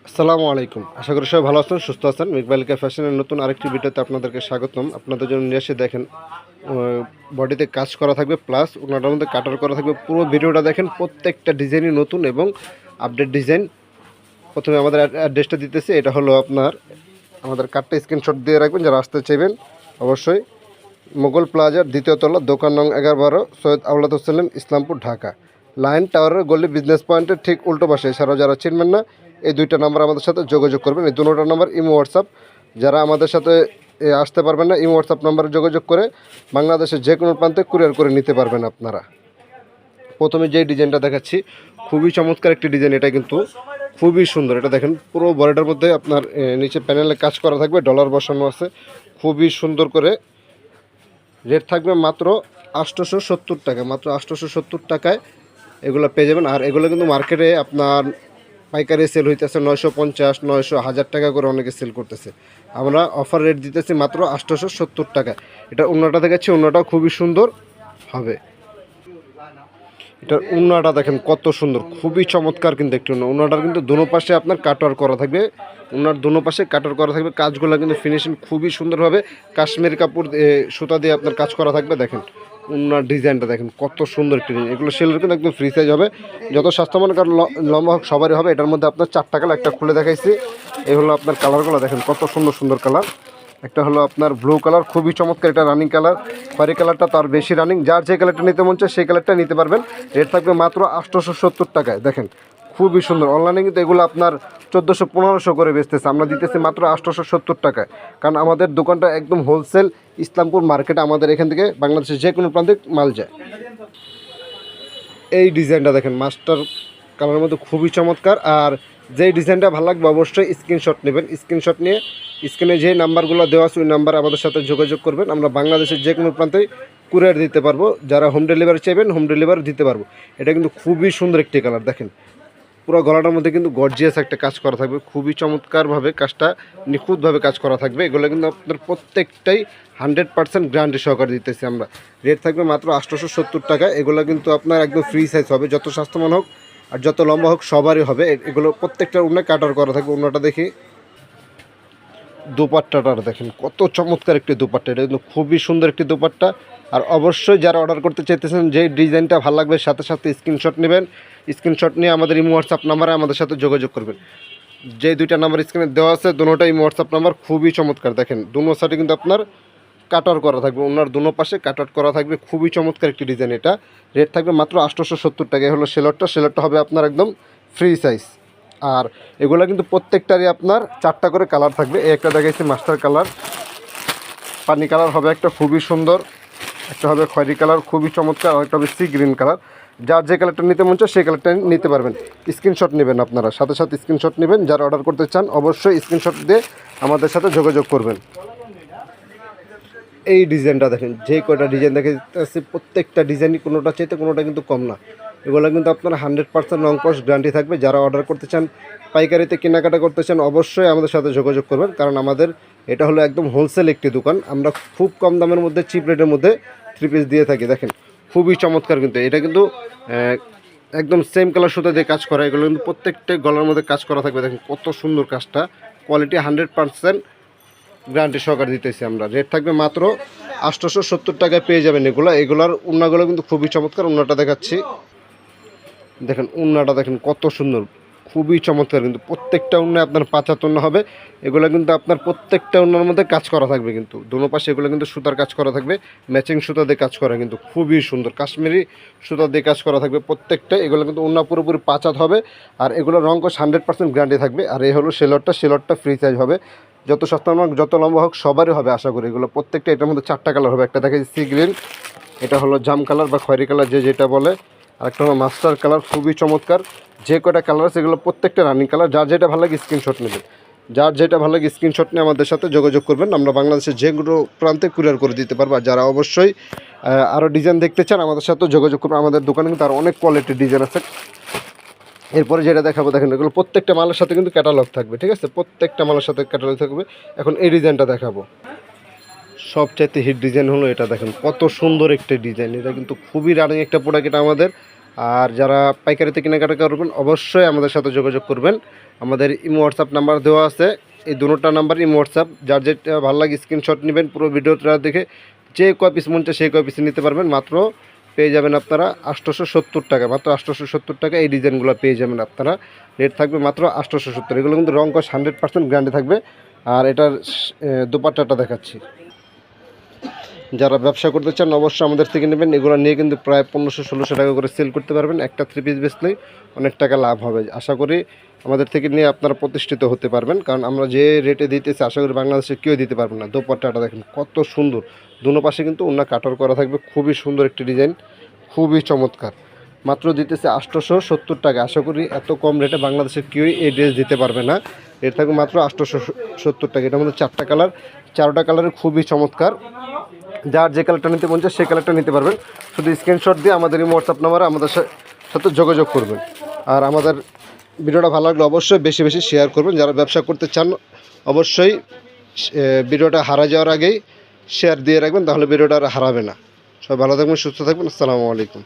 আসসালামু আলাইকুম। আশা করি সবাই ভালো আছেন, সুস্থ আছেন। মেঘবালিকা ফ্যাশনের নতুন আরেকটি ভিডিওতে আপনাদেরকে স্বাগতম। আপনাদের জন্য নিয়ে এসে দেখেন বডিতে কাজ করা থাকবে, প্লাস ওনাটার মধ্যে কাটার করা থাকবে। পুরো ভিডিওটা দেখেন, প্রত্যেকটা ডিজাইনই নতুন এবং আপডেট ডিজাইন। প্রথমে আমাদের অ্যাড্রেসটা দিতেছি, এটা হলো আপনার আমাদের কার্ডটা স্ক্রিনশট দিয়ে রাখবেন যারা আসতে চাইবেন। অবশ্যই মোগল প্লাজার দ্বিতীয় তলা, দোকান নং 11-12, সৈয়দ আওলাদ হোসেন, ইসলামপুর, ঢাকা। লায়ন টাওয়ারের গলি বিজনেস পয়েন্টের ঠিক উল্টো পাশে। এছাড়াও যারা চিনবেন না, এই দুইটা নাম্বার আমাদের সাথে যোগাযোগ করবেন। এই দুটো নাম্বার ইমো হোয়াটসঅ্যাপ। যারা আমাদের সাথে আসতে পারবেন না, ইমো হোয়াটসঅ্যাপ নাম্বারে যোগাযোগ করে বাংলাদেশের যে কোনো প্রান্তে কুরিয়ার করে নিতে পারবেন আপনারা। প্রথমে যেই ডিজাইনটা দেখাচ্ছি, খুবই চমৎকার একটি ডিজাইন। এটা কিন্তু খুবই সুন্দর। এটা দেখেন, পুরো বডিটার মধ্যে আপনার নিচে প্যানেলে কাজ করা থাকবে, ডলার বসানো আছে, খুবই সুন্দর করে। রেট থাকবে মাত্র 870 টাকা। মাত্র 870 টাকায় এগুলো পেয়ে যাবেন। আর এগুলো কিন্তু মার্কেটে আপনার পাইকারি সেল হইতেছে 950, 900, 1000 টাকা করে অনেকে সেল করতেছে। আমরা অফার রেট দিতেছি মাত্র 870 টাকায়। এটা উন্নাটা দেখাচ্ছি, উন্নাটাও খুবই সুন্দর হবে। এটার উন্নাটা দেখেন কত সুন্দর, খুবই চমৎকার কিন্তু একটি উন্নাটার কিন্তু দোনো পাশে আপনার কাটওয়ার করা থাকবে। উন্নার দোনো পাশে কাটওয়ার করা থাকবে। কাজগুলো কিন্তু ফিনিশিং খুবই সুন্দরভাবে কাশ্মীরি কাপড় সুতা দিয়ে আপনার কাজ করা থাকবে। দেখেন উন্নার ডিজাইনটা দেখেন কত সুন্দর একটি ডিজাইন। এগুলো সেলের কিন্তু একদম ফ্রি সাইজ হবে। যত স্বাস্থ্যবান লম্বা হোক সবারই হবে। এটার মধ্যে আপনার 4টা কালার, একটা খুলে দেখাইছি। এই হলো আপনার কালারগুলো দেখেন কত সুন্দর সুন্দর কালার। একটা হলো আপনার ব্লু কালার, খুবই চমৎকার, এটা রানিং কালার। খয়েরি কালারটা তার বেশি রানিং। যার যে কালারটা নিতে মন চায় সেই কালারটা নিতে পারবেন। রেট থাকবে মাত্র 870 টাকায়। দেখেন খুবই সুন্দর। অনলাইনে কিন্তু এগুলো আপনার 1400-1500 করে বেচতেছে, আমরা দিতেছি মাত্র 870 টাকায়। কারণ আমাদের দোকানটা একদম হোলসেল, ইসলামপুর মার্কেটে। আমাদের এখান থেকে বাংলাদেশের যে কোনো প্রান্তে মাল যায়। এই ডিজাইনটা দেখেন মাস্টার কালারের মধ্যে খুবই চমৎকার। আর যেই ডিজাইনটা ভালো লাগবে অবশ্যই স্ক্রিনশট নেবেন। স্ক্রিনশট নিয়ে স্ক্রিনে যে নাম্বারগুলো দেওয়া আছে ওই নাম্বার আমাদের সাথে যোগাযোগ করবেন। আমরা বাংলাদেশের যে কোনো প্রান্তে কুরিয়ার দিতে পারবো। যারা হোম ডেলিভারি চাইবেন হোম ডেলিভারি দিতে পারবো। এটা কিন্তু খুবই সুন্দর একটি কালার। দেখেন পুরো গলাটার মধ্যে কিন্তু গর্জিয়াস একটা কাজ করা থাকবে, খুবই চমৎকারভাবে কাজটা নিখুঁতভাবে কাজ করা থাকবে। এগুলো কিন্তু আপনার প্রত্যেকটাই 100% গ্যারান্টি সহকারে দিতেছি আমরা। রেট থাকবে মাত্র 870 টাকা। এগুলো কিন্তু আপনার একদম ফ্রি সাইজ হবে, যত স্বাস্থ্যবান হোক আর যত লম্বা হোক সবারই হবে। এগুলো প্রত্যেকটার উন্নয় কাটার করা থাকবে। উন্নটা দেখি, দুপাট্টাটার দেখেন কত চমৎকার একটি দুপাট্টা। এটা কিন্তু খুবই সুন্দর একটি দুপাট্টা। আর অবশ্যই যারা অর্ডার করতে চাইতেছেন, যে ডিজাইনটা ভালো লাগবে সাথে সাথে স্ক্রিনশট নেবেন। স্ক্রিনশট নিয়ে আমাদের ইমো হোয়াটসঅ্যাপ নাম্বারে আমাদের সাথে যোগাযোগ করবেন। যে দুইটা নাম্বার স্ক্রিনে দেওয়া আছে দুটোটাই ইমো হোয়াটসঅ্যাপ নাম্বার, খুবই চমৎকার। দেখেন দুনো সাইডে কিন্তু আপনার কাটওয়ার করা থাকবে, ওনার দুনো পাশে কাটওয়ার করা থাকবে, খুবই চমৎকার একটি ডিজাইন। এটা রেট থাকবে মাত্র 870 টাকা। হলো সেলরটা হবে আপনার একদম ফ্রি সাইজ। আর এগুলো কিন্তু প্রত্যেকটারই আপনার 4টা করে কালার থাকবে। এই একটা দেখাইছি মাস্টার কালার, পানি কালার হবে একটা, খুবই সুন্দর। একটা হবে খয়েরি কালার, খুবই চমৎকার। আর একটা হবে সি গ্রিন কালার। যার যে কালারটা নিতে মন চায় সেই কালারটা নিতে পারবেন। স্ক্রিনশট নেবেন আপনারা, সাথে সাথে স্ক্রিনশট নেবেন। যারা অর্ডার করতে চান অবশ্যই স্ক্রিনশট দিয়ে আমাদের সাথে যোগাযোগ করবেন। এই ডিজাইনটা দেখেন, যে কয়টা ডিজাইন দেখাচ্ছি প্রত্যেকটা ডিজাইনই কোনোটা চাইতে কোনোটা কিন্তু কম না। এগুলো কিন্তু আপনারা 100% রং কস গ্যারান্টি থাকবে। যারা অর্ডার করতে চান, পাইকারিতে কেনাকাটা করতে চান, অবশ্যই আমাদের সাথে যোগাযোগ করবেন। কারণ আমাদের এটা হলো একদম হোলসেল একটি দোকান। আমরা খুব কম দামের মধ্যে, চিপ রেটের মধ্যে 3 পিস দিয়ে থাকি। দেখেন খুবই চমৎকার কিন্তু। এটা কিন্তু একদম সেম কালার সুতা দিয়ে কাজ করা। এগুলো কিন্তু প্রত্যেকটা গলার মধ্যে কাজ করা থাকবে। দেখেন কত সুন্দর কাজটা, কোয়ালিটি 100% গ্যারান্টি সহকারে দিতেছি আমরা। রেট থাকবে মাত্র 870 টাকায় পেয়ে যাবেন এগুলার উন্নাগুলো কিন্তু খুবই চমৎকার। উন্নাটা দেখাচ্ছি, দেখেন উন্নাটা দেখেন কত সুন্দর, খুবই চমৎকার কিন্তু। প্রত্যেকটা উন্নায় আপনার 5 উন্না হবে। এগুলো কিন্তু আপনার প্রত্যেকটা উন্নার মধ্যে কাজ করা থাকবে কিন্তু দোনো পাশে। এগুলো কিন্তু সুতার কাজ করা থাকবে, ম্যাচিং সুতা দিয়ে কাজ করা, কিন্তু খুবই সুন্দর কাশ্মীরি সুতা দিয়ে কাজ করা থাকবে প্রত্যেকটা। এগুলো কিন্তু উন্না পুরোপুরি 5 হবে। আর এগুলো রং কস 100% গ্যারান্টি থাকবে। আর এই হলো সেলরটা ফ্রি সাইজ হবে। যত সস্তা হোক যত লম্বা হোক সবারই হবে আশা করি। এগুলো প্রত্যেকটা এটার মধ্যে 4টা কালার হবে। একটা দেখে সি গ্রিন, এটা হলো জাম কালার বা খয়েরি কালার যে যেটা বলে। আর একটা হলো মাস্টার কালার, খুবই চমৎকার। যে কয়টা কালার আছে এগুলো প্রত্যেকটা রানিং কালার। যার যেটা ভালো লাগে স্ক্রিনশট নেবেন। যার যেটা ভালো লাগে স্ক্রিনশট নিয়ে আমাদের সাথে যোগাযোগ করবেন। আমরা বাংলাদেশের যে কোনো প্রান্তে কুরিয়ার করে দিতে পারবো। আর যারা অবশ্যই আরও ডিজাইন দেখতে চান আমাদের সাথে যোগাযোগ করবেন। আমাদের দোকানে কিন্তু আর অনেক কোয়ালিটির ডিজাইন আছে। এরপরে যেটা দেখাবো দেখেন, এগুলো প্রত্যেকটা মালের সাথে কিন্তু ক্যাটালগ থাকবে, ঠিক আছে? প্রত্যেকটা মালের সাথে ক্যাটালগ থাকবে। এখন এই ডিজাইনটা দেখাবো। সবচাইতে হিট ডিজাইন হলো এটা। দেখেন কত সুন্দর একটা ডিজাইন। এটা কিন্তু খুবই রানিং একটা প্রোডাক্ট। এটা আমাদের আর যারা পাইকারিতে কেনাকাটা করবেন অবশ্যই আমাদের সাথে যোগাযোগ করবেন। আমাদের ইমো হোয়াটসঅ্যাপ নাম্বার দেওয়া আছে, এই দুটো নাম্বার ইমো হোয়াটসঅ্যাপ, যার যেটা ভালো লাগে স্ক্রিনশট নেবেন, পুরো ভিডিওটা দেখে যে কয় পিস মন চায় সেই কয় পিস নিতে পারবেন। মাত্র পেয়ে যাবেন আপনারা 870 টাকা, মাত্র 870 টাকা এই ডিজাইনগুলো পেয়ে যাবেন আপনারা। রেট থাকবে মাত্র 870। এগুলো কিন্তু রং কস 100% গ্যারান্টি থাকবে। আর এটার দোপাট্টাটা দেখাচ্ছি, যারা ব্যবসা করতে চান অবশ্যই আমাদের থেকে নেবেন। এগুলো নিয়ে কিন্তু প্রায় 1500-1600 টাকা করে সেল করতে পারবেন। একটা 3 পিস বেচলেই অনেক টাকা লাভ হবে। আশা করি আমাদের থেকে নিয়ে আপনারা প্রতিষ্ঠিত হতে পারবেন, কারণ আমরা যে রেটে দিতেছি আশা করি বাংলাদেশে কেউ দিতে পারবে না। দোপাট্টাটা দেখেন কত সুন্দর, দুনো পাশে কিন্তু ওন্না কাটার করা থাকবে, খুবই সুন্দর একটি ডিজাইন, খুবই চমৎকার। মাত্র দিতেছে 870 টাকা। আশা করি এত কম রেটে বাংলাদেশে কেউই এই ড্রেস দিতে পারবে না। এর থাকবে মাত্র 870 টাকা। এটার মধ্যে 4টা কালার, 4টা কালারের খুবই চমৎকার। যার যে কালারটা নিতে মন চায় সেই কালারটা নিতে পারবেন। শুধু স্ক্রিনশট দিয়ে আমাদের এই হোয়াটসঅ্যাপ নাম্বারে আমাদের সাথে যোগাযোগ করবেন। আর আমাদের ভিডিওটা ভালো লাগলে অবশ্যই বেশি বেশি শেয়ার করবেন। যারা ব্যবসা করতে চান অবশ্যই ভিডিওটা হারা যাওয়ার আগেই শেয়ার দিয়ে রাখবেন, তাহলে ভিডিওটা আর হারাবে না। সবাই ভালো থাকবেন, সুস্থ থাকবেন। আসসালামু আলাইকুম।